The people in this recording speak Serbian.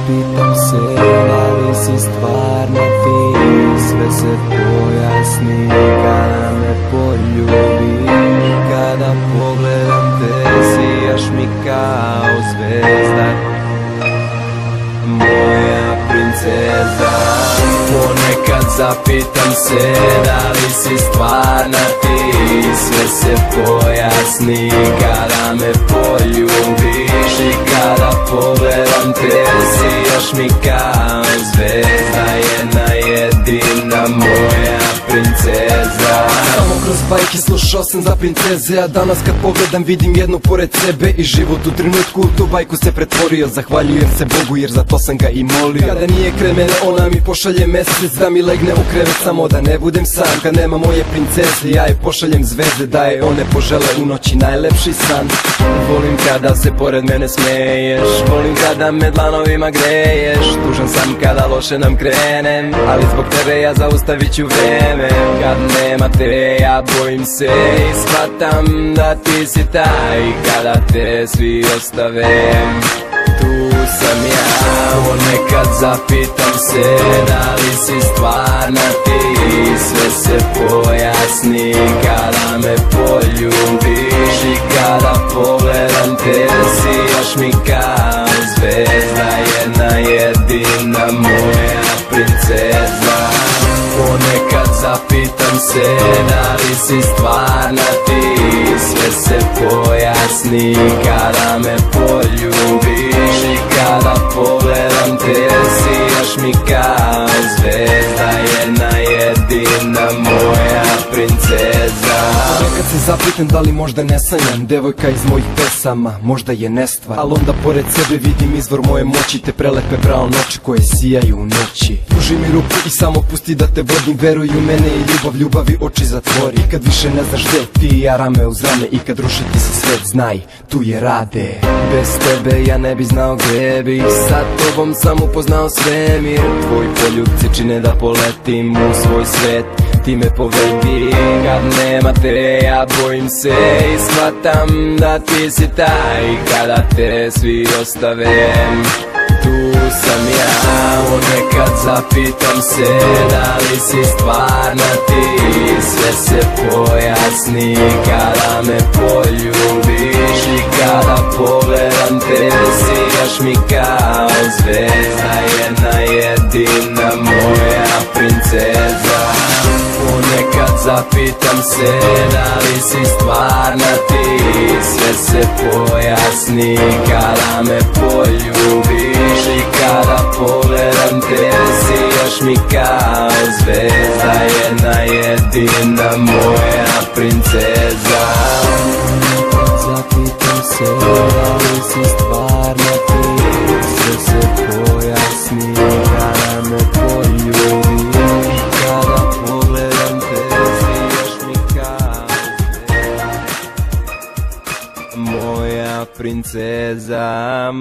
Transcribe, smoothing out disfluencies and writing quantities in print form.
zapitam se, da li si stvarno ti. Sve se pojasni kada me poljubiš. Kada pogledam te, sijaš mi kao zvezda, moja princeza. Ponekad zapitam se, da li si stvarna ti. Sve se pojasni kada me poljubiš. I kada pogledam te, sijaš mi kao zvezda, jedna jedina moja princeza. Samo kroz bajke slušao sam za princeze, a danas kad pogledam vidim jednu pored sebe. I život u trenutku u tu bajku se pretvorio. Zahvaljujem se Bogu jer za to sam ga i molio. Kada nije kraj mene ona mi pošalje mesec, da mi legne u krevet samo da ne budem sam. Kad nema moje princeze ja je pošaljem zvezde, da je one požele u noći najlepši san. Volim kada se pored mene smeješ, volim kada me dlanovima greješ. Tužan sam kada loše nam krenem, ali zbog tebe ja zaustavit ću vreme. Kad nema te ja bojim se i shvatam da ti si taj. Kada te svi ostave, tu sam ja. Ponekad zapitam se, da li si stvarna ti. Sve se pojasni kada me poljubiš. I kada pogledam te, sijaš mi kao zvezda, jedna jedina moja princeza. Ponekad zapitam se, da li si stvarna ti. Sve se pojasni kada me poljubiš. I kada pogledam te, sijaš mi kao zvezda, jedna jedina moja princeza. Ponekad se zapitam da li možda ne sanjam, devojka iz mojih pesama možda je nestvar. Al onda pored sebe vidim izvor moje moći, te prelepe brown oči koje sijaju u noći. Pruži mi ruku i samo pusti da te vodim, veruj u mene i ljubav, ljubavi oči zatvori. I kad više ne znaš gde, ti i ja rame uz rame. I kad ruši ti se svet, znaj, tu je Rade. Bez tebe ja ne bi znao gde bih, sa tobom sam upoznao svemir. Tvoji poljubci čine da poletim u svoj svet, ti me povedi. Kad nema te ja bojim se i shvatam da ti si taj. Kada te svi ostave, tu sam ja. Ponekad zapitam se, da li si stvarna ti. Sve se pojasni kada me poljubiš. I kada pogledam te, sijaš mi kao zvezda, jedna jedina moja princeza. Ponekad zapitam se, da li si stvarna ti. Sve se pojasni kada me poljubiš. I kada pogledam te, sijaš mi kao zvezda, jedna jedina moja princeza. Zapitam se, da li si stvarna ti. Sve se pojasni kada me poljubiš. Kada pogledam te, sijaš mi kao zvezda, moja princeza.